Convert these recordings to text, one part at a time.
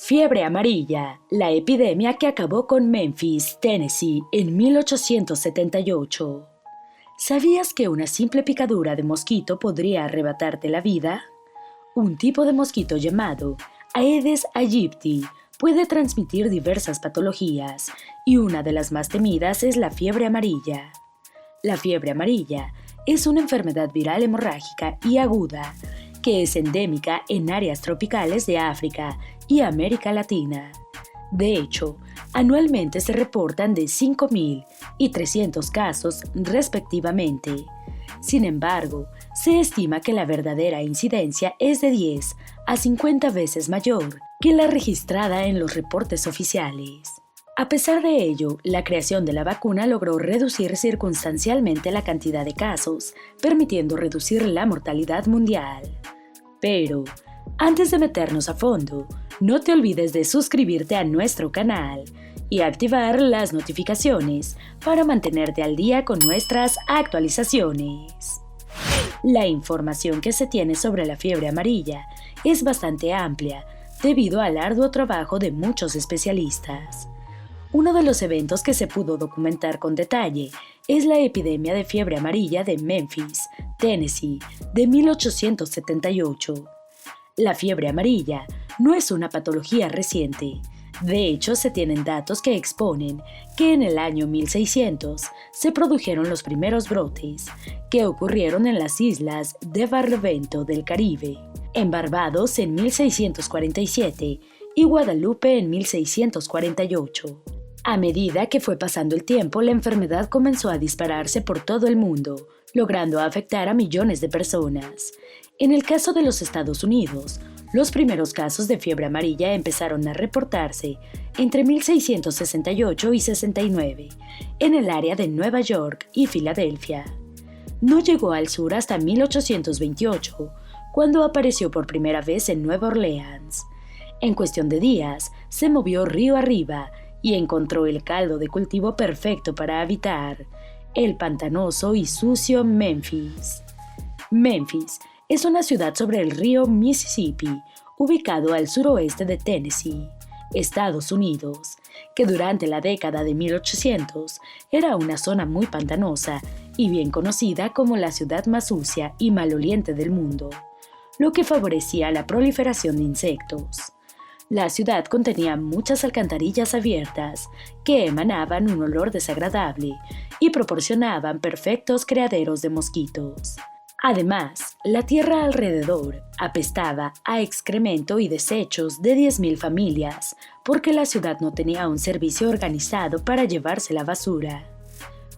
Fiebre amarilla, la epidemia que acabó con Memphis, Tennessee, en 1878. ¿Sabías que una simple picadura de mosquito podría arrebatarte la vida? Un tipo de mosquito llamado Aedes aegypti puede transmitir diversas patologías y una de las más temidas es la fiebre amarilla. La fiebre amarilla es una enfermedad viral hemorrágica y aguda que es endémica en áreas tropicales de África y América Latina. De hecho, anualmente se reportan de 5.000 y 300 casos respectivamente. Sin embargo, se estima que la verdadera incidencia es de 10 a 50 veces mayor que la registrada en los reportes oficiales. A pesar de ello, la creación de la vacuna logró reducir circunstancialmente la cantidad de casos, permitiendo reducir la mortalidad mundial. Pero, antes de meternos a fondo, no te olvides de suscribirte a nuestro canal y activar las notificaciones para mantenerte al día con nuestras actualizaciones. La información que se tiene sobre la fiebre amarilla es bastante amplia debido al arduo trabajo de muchos especialistas. Uno de los eventos que se pudo documentar con detalle es la epidemia de fiebre amarilla de Memphis, Tennessee, de 1878. La fiebre amarilla no es una patología reciente. De hecho, se tienen datos que exponen que en el año 1600 se produjeron los primeros brotes, que ocurrieron en las islas de Barlovento del Caribe, en Barbados en 1647 y Guadalupe en 1648. A medida que fue pasando el tiempo, la enfermedad comenzó a dispararse por todo el mundo, logrando afectar a millones de personas. En el caso de los Estados Unidos, los primeros casos de fiebre amarilla empezaron a reportarse entre 1668 y 69 en el área de Nueva York y Filadelfia. No llegó al sur hasta 1828, cuando apareció por primera vez en Nueva Orleans. En cuestión de días, se movió río arriba y encontró el caldo de cultivo perfecto para habitar, el pantanoso y sucio Memphis. Memphis es una ciudad sobre el río Mississippi, ubicado al suroeste de Tennessee, Estados Unidos, que durante la década de 1800 era una zona muy pantanosa y bien conocida como la ciudad más sucia y maloliente del mundo, lo que favorecía la proliferación de insectos. La ciudad contenía muchas alcantarillas abiertas que emanaban un olor desagradable y proporcionaban perfectos criaderos de mosquitos. Además, la tierra alrededor apestaba a excremento y desechos de 10.000 familias porque la ciudad no tenía un servicio organizado para llevarse la basura.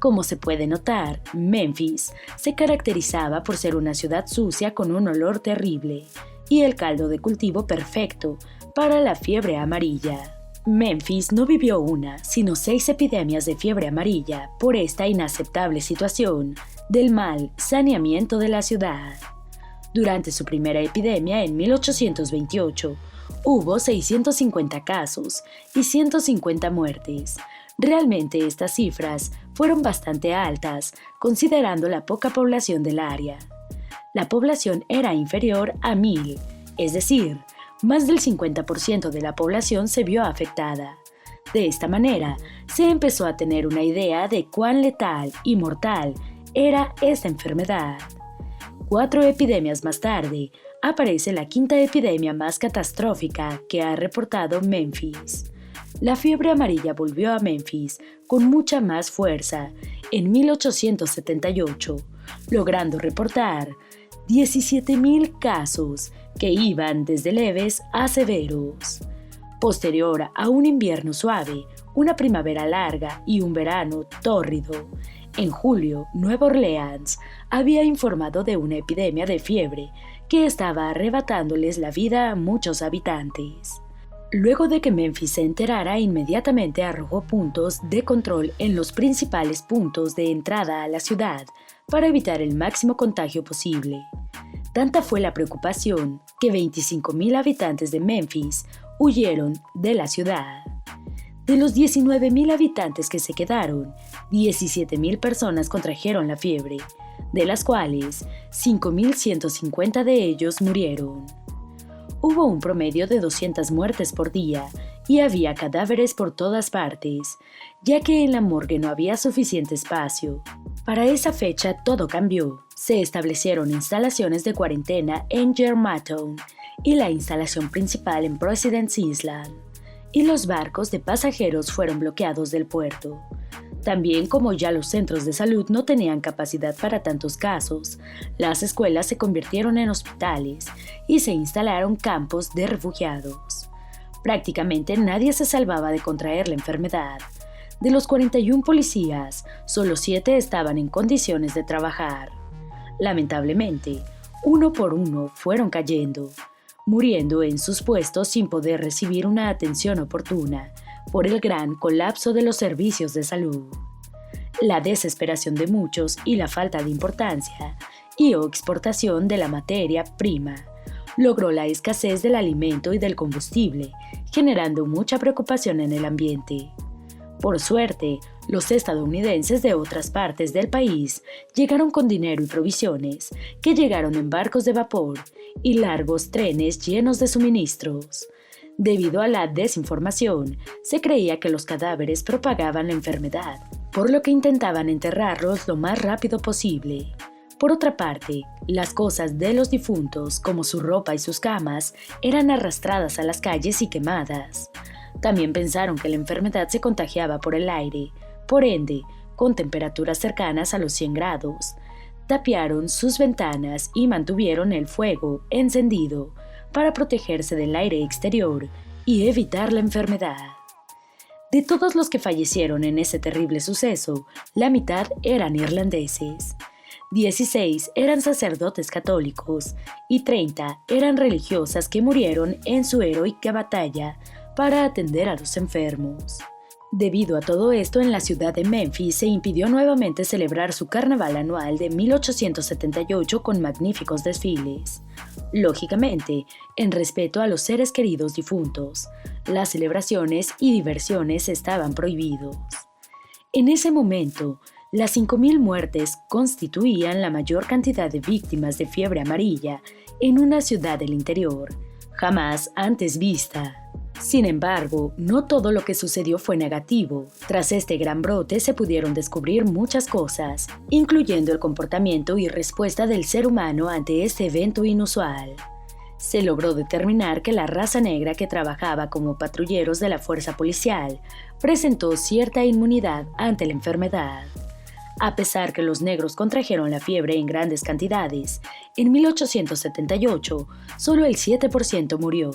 Como se puede notar, Memphis se caracterizaba por ser una ciudad sucia con un olor terrible y el caldo de cultivo perfecto para la fiebre amarilla. Memphis no vivió una, sino 6 epidemias de fiebre amarilla por esta inaceptable situación del mal saneamiento de la ciudad. Durante su primera epidemia en 1828, hubo 650 casos y 150 muertes. Realmente estas cifras fueron bastante altas, considerando la poca población del área. La población era inferior a 1.000, es decir, más del 50% de la población se vio afectada. De esta manera, se empezó a tener una idea de cuán letal y mortal era esta enfermedad. 4 epidemias más tarde, aparece la 5ª epidemia más catastrófica que ha reportado Memphis. La fiebre amarilla volvió a Memphis con mucha más fuerza en 1878, logrando reportar 17.000 casos que iban desde leves a severos. Posterior a un invierno suave, una primavera larga y un verano tórrido, en julio, Nueva Orleans había informado de una epidemia de fiebre que estaba arrebatándoles la vida a muchos habitantes. Luego de que Memphis se enterara, inmediatamente arrojó puntos de control en los principales puntos de entrada a la ciudad para evitar el máximo contagio posible. Tanta fue la preocupación que 25.000 habitantes de Memphis huyeron de la ciudad. De los 19.000 habitantes que se quedaron, 17.000 personas contrajeron la fiebre, de las cuales 5.150 de ellos murieron. Hubo un promedio de 200 muertes por día y había cadáveres por todas partes, ya que en la morgue no había suficiente espacio. Para esa fecha todo cambió. Se establecieron instalaciones de cuarentena en Germantown y la instalación principal en Providence Island, y los barcos de pasajeros fueron bloqueados del puerto. También, como ya los centros de salud no tenían capacidad para tantos casos, las escuelas se convirtieron en hospitales y se instalaron campos de refugiados. Prácticamente nadie se salvaba de contraer la enfermedad. De los 41 policías, solo 7 estaban en condiciones de trabajar. Lamentablemente, uno por uno fueron cayendo, muriendo en sus puestos sin poder recibir una atención oportuna por el gran colapso de los servicios de salud. La desesperación de muchos y la falta de importancia o exportación de la materia prima logró la escasez del alimento y del combustible, generando mucha preocupación en el ambiente. Por suerte, los estadounidenses de otras partes del país llegaron con dinero y provisiones, que llegaron en barcos de vapor y largos trenes llenos de suministros. Debido a la desinformación, se creía que los cadáveres propagaban la enfermedad, por lo que intentaban enterrarlos lo más rápido posible. Por otra parte, las cosas de los difuntos, como su ropa y sus camas, eran arrastradas a las calles y quemadas. También pensaron que la enfermedad se contagiaba por el aire, por ende, con temperaturas cercanas a los 100 grados. Tapiaron sus ventanas y mantuvieron el fuego encendido para protegerse del aire exterior y evitar la enfermedad. De todos los que fallecieron en ese terrible suceso, la mitad eran irlandeses. 16 eran sacerdotes católicos y 30 eran religiosas que murieron en su heroica batalla para atender a los enfermos. Debido a todo esto, en la ciudad de Memphis se impidió nuevamente celebrar su carnaval anual de 1878 con magníficos desfiles. Lógicamente, en respeto a los seres queridos difuntos, las celebraciones y diversiones estaban prohibidos. En ese momento, las 5.000 muertes constituían la mayor cantidad de víctimas de fiebre amarilla en una ciudad del interior, jamás antes vista. Sin embargo, no todo lo que sucedió fue negativo. Tras este gran brote se pudieron descubrir muchas cosas, incluyendo el comportamiento y respuesta del ser humano ante este evento inusual. Se logró determinar que la raza negra que trabajaba como patrulleros de la fuerza policial presentó cierta inmunidad ante la enfermedad. A pesar que los negros contrajeron la fiebre en grandes cantidades, en 1878 solo el 7% murió.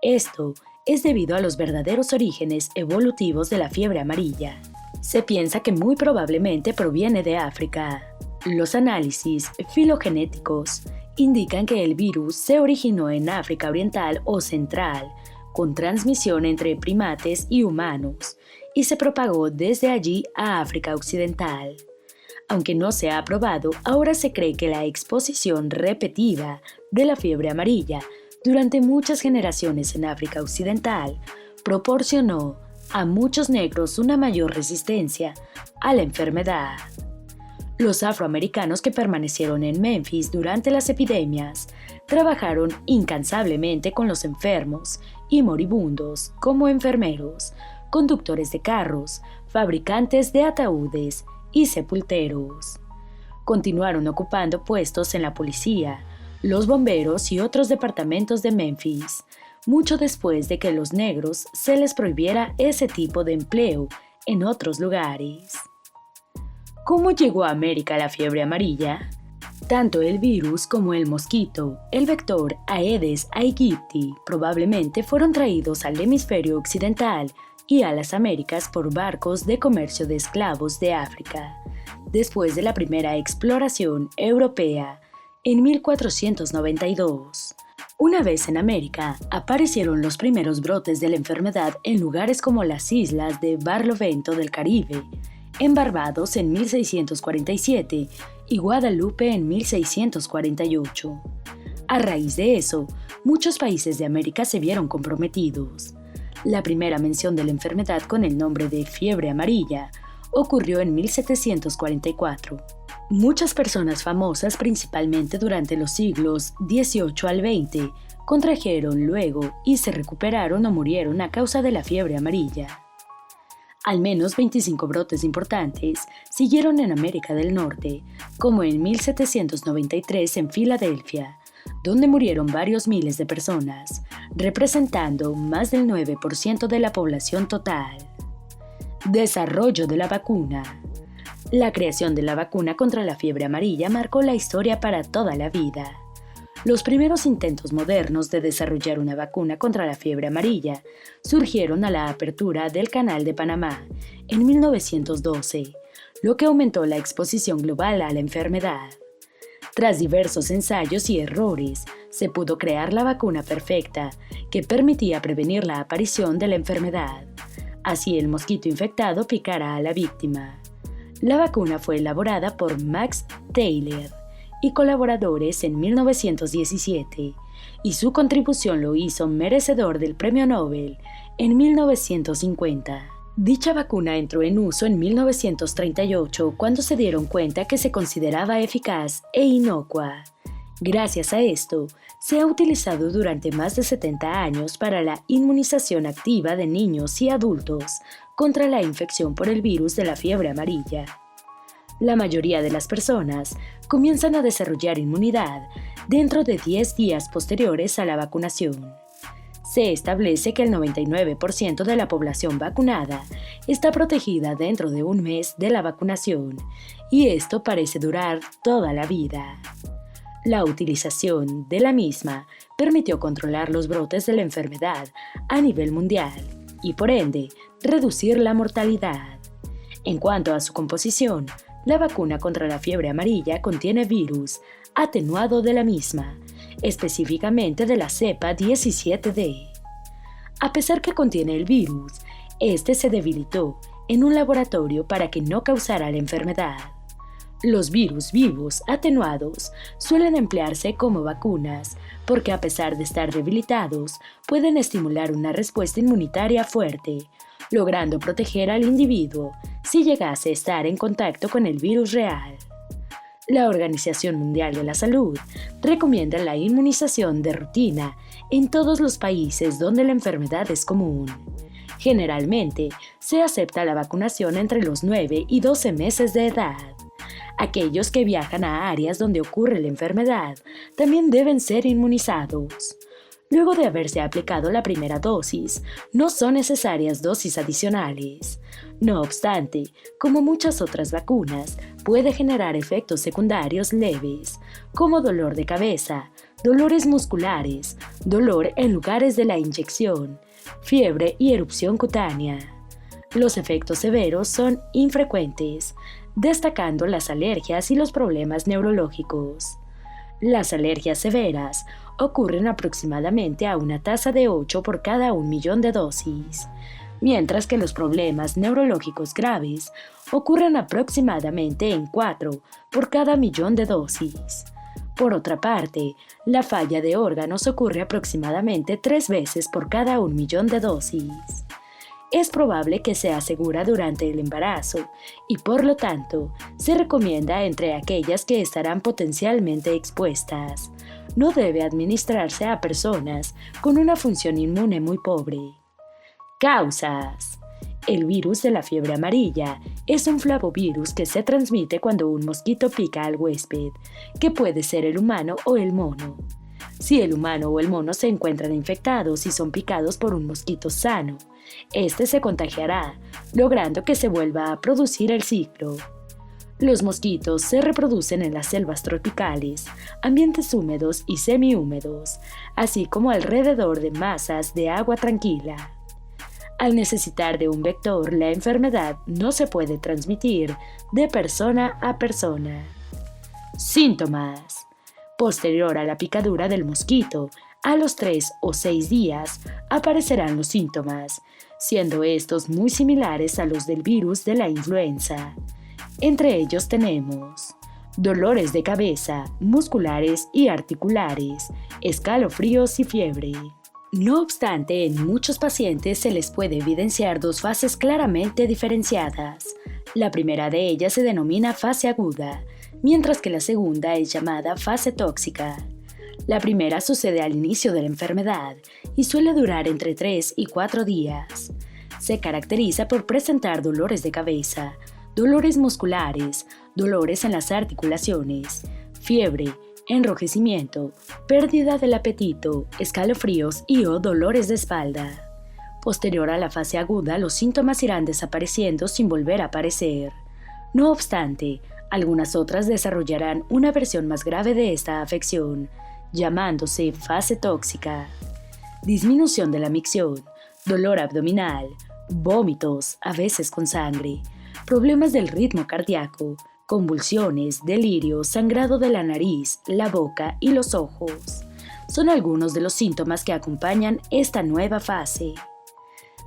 Esto es debido a los verdaderos orígenes evolutivos de la fiebre amarilla. Se piensa que muy probablemente proviene de África. Los análisis filogenéticos indican que el virus se originó en África Oriental o Central, con transmisión entre primates y humanos, y se propagó desde allí a África Occidental. Aunque no se ha probado, ahora se cree que la exposición repetida de la fiebre amarilla durante muchas generaciones en África Occidental proporcionó a muchos negros una mayor resistencia a la enfermedad. Los afroamericanos que permanecieron en Memphis durante las epidemias trabajaron incansablemente con los enfermos y moribundos como enfermeros, conductores de carros, fabricantes de ataúdes y sepulteros. Continuaron ocupando puestos en la policía, los bomberos y otros departamentos de Memphis, mucho después de que los negros se les prohibiera ese tipo de empleo en otros lugares. ¿Cómo llegó a América la fiebre amarilla? Tanto el virus como el mosquito, el vector Aedes aegypti, probablemente fueron traídos al hemisferio occidental y a las Américas por barcos de comercio de esclavos de África, después de la primera exploración europea en 1492. Una vez en América, aparecieron los primeros brotes de la enfermedad en lugares como las islas de Barlovento del Caribe, en Barbados en 1647 y Guadalupe en 1648. A raíz de eso, muchos países de América se vieron comprometidos. La primera mención de la enfermedad con el nombre de fiebre amarilla ocurrió en 1744. Muchas personas famosas, principalmente durante los siglos XVIII al XX, contrajeron luego y se recuperaron o murieron a causa de la fiebre amarilla. Al menos 25 brotes importantes siguieron en América del Norte, como en 1793 en Filadelfia, donde murieron varios miles de personas, representando más del 9% de la población total. Desarrollo de la vacuna. La creación de la vacuna contra la fiebre amarilla marcó la historia para toda la vida. Los primeros intentos modernos de desarrollar una vacuna contra la fiebre amarilla surgieron a la apertura del Canal de Panamá en 1912, lo que aumentó la exposición global a la enfermedad. Tras diversos ensayos y errores, se pudo crear la vacuna perfecta que permitía prevenir la aparición de la enfermedad. Así el mosquito infectado picara a la víctima. La vacuna fue elaborada por Max Taylor y colaboradores en 1917, y su contribución lo hizo merecedor del Premio Nobel en 1950. Dicha vacuna entró en uso en 1938 cuando se dieron cuenta que se consideraba eficaz e inocua. Gracias a esto, se ha utilizado durante más de 70 años para la inmunización activa de niños y adultos contra la infección por el virus de la fiebre amarilla. La mayoría de las personas comienzan a desarrollar inmunidad dentro de 10 días posteriores a la vacunación. Se establece que el 99% de la población vacunada está protegida dentro de un mes de la vacunación, y esto parece durar toda la vida. La utilización de la misma permitió controlar los brotes de la enfermedad a nivel mundial y, por ende, reducir la mortalidad. En cuanto a su composición, la vacuna contra la fiebre amarilla contiene virus atenuado de la misma, específicamente de la cepa 17D. A pesar que contiene el virus, este se debilitó en un laboratorio para que no causara la enfermedad. Los virus vivos atenuados suelen emplearse como vacunas porque, a pesar de estar debilitados, pueden estimular una respuesta inmunitaria fuerte, logrando proteger al individuo si llegase a estar en contacto con el virus real. La Organización Mundial de la Salud recomienda la inmunización de rutina en todos los países donde la enfermedad es común. Generalmente, se acepta la vacunación entre los 9 y 12 meses de edad. Aquellos que viajan a áreas donde ocurre la enfermedad también deben ser inmunizados. Luego de haberse aplicado la primera dosis, no son necesarias dosis adicionales. No obstante, como muchas otras vacunas, puede generar efectos secundarios leves, como dolor de cabeza, dolores musculares, dolor en lugares de la inyección, fiebre y erupción cutánea. Los efectos severos son infrecuentes, destacando las alergias y los problemas neurológicos. Las alergias severas ocurren aproximadamente a una tasa de 8 por cada 1 millón de dosis, mientras que los problemas neurológicos graves ocurren aproximadamente en 4 por cada millón de dosis. Por otra parte, la falla de órganos ocurre aproximadamente 3 veces por cada 1 millón de dosis. Es probable que sea segura durante el embarazo y, por lo tanto, se recomienda entre aquellas que estarán potencialmente expuestas. No debe administrarse a personas con una función inmune muy pobre. Causas. El virus de la fiebre amarilla es un flavovirus que se transmite cuando un mosquito pica al huésped, que puede ser el humano o el mono. Si el humano o el mono se encuentran infectados y son picados por un mosquito sano, este se contagiará, logrando que se vuelva a producir el ciclo. Los mosquitos se reproducen en las selvas tropicales, ambientes húmedos y semihúmedos, así como alrededor de masas de agua tranquila. Al necesitar de un vector, la enfermedad no se puede transmitir de persona a persona. Síntomas. Posterior a la picadura del mosquito, a los 3 o 6 días aparecerán los síntomas, siendo estos muy similares a los del virus de la influenza. Entre ellos tenemos dolores de cabeza, musculares y articulares, escalofríos y fiebre. No obstante, en muchos pacientes se les puede evidenciar 2 fases claramente diferenciadas. La primera de ellas se denomina fase aguda, mientras que la segunda es llamada fase tóxica. La primera sucede al inicio de la enfermedad y suele durar entre 3 y 4 días. Se caracteriza por presentar dolores de cabeza, dolores musculares, dolores en las articulaciones, fiebre, enrojecimiento, pérdida del apetito, escalofríos o dolores de espalda. Posterior a la fase aguda, los síntomas irán desapareciendo sin volver a aparecer. No obstante, algunas otras desarrollarán una versión más grave de esta afección, llamándose fase tóxica. Disminución de la micción, dolor abdominal, vómitos, a veces con sangre, problemas del ritmo cardíaco, convulsiones, delirio, sangrado de la nariz, la boca y los ojos. Son algunos de los síntomas que acompañan esta nueva fase.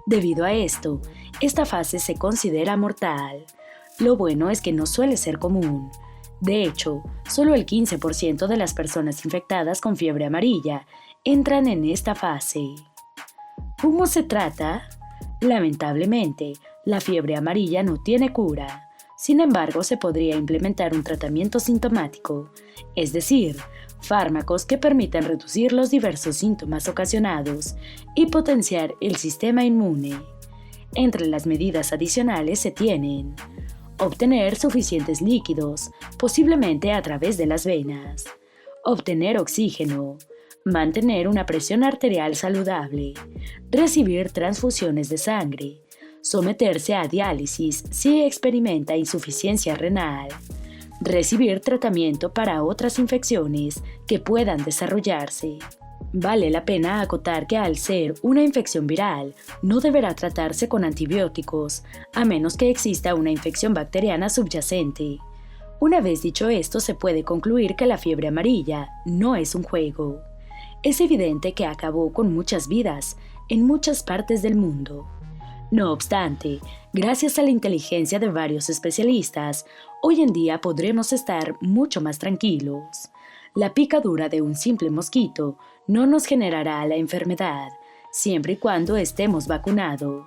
Debido a esto, esta fase se considera mortal. Lo bueno es que no suele ser común. De hecho, solo el 15% de las personas infectadas con fiebre amarilla entran en esta fase. ¿Cómo se trata? Lamentablemente, la fiebre amarilla no tiene cura. Sin embargo, se podría implementar un tratamiento sintomático, es decir, fármacos que permitan reducir los diversos síntomas ocasionados y potenciar el sistema inmune. Entre las medidas adicionales se tienen: obtener suficientes líquidos, posiblemente a través de las venas; obtener oxígeno; mantener una presión arterial saludable; recibir transfusiones de sangre; someterse a diálisis si experimenta insuficiencia renal; recibir tratamiento para otras infecciones que puedan desarrollarse. Vale la pena acotar que al ser una infección viral, no deberá tratarse con antibióticos, a menos que exista una infección bacteriana subyacente. Una vez dicho esto, se puede concluir que la fiebre amarilla no es un juego. Es evidente que acabó con muchas vidas en muchas partes del mundo. No obstante, gracias a la inteligencia de varios especialistas, hoy en día podremos estar mucho más tranquilos. La picadura de un simple mosquito no nos generará la enfermedad, siempre y cuando estemos vacunados.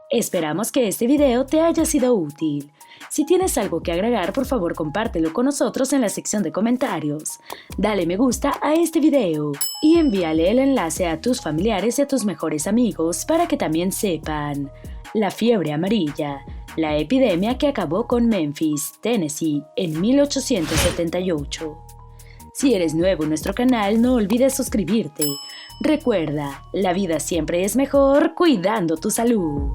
Esperamos que este video te haya sido útil. Si tienes algo que agregar, por favor compártelo con nosotros en la sección de comentarios. Dale me gusta a este video y envíale el enlace a tus familiares y a tus mejores amigos para que también sepan. La fiebre amarilla, la epidemia que acabó con Memphis, Tennessee, en 1878. Si eres nuevo en nuestro canal, no olvides suscribirte. Recuerda, la vida siempre es mejor cuidando tu salud.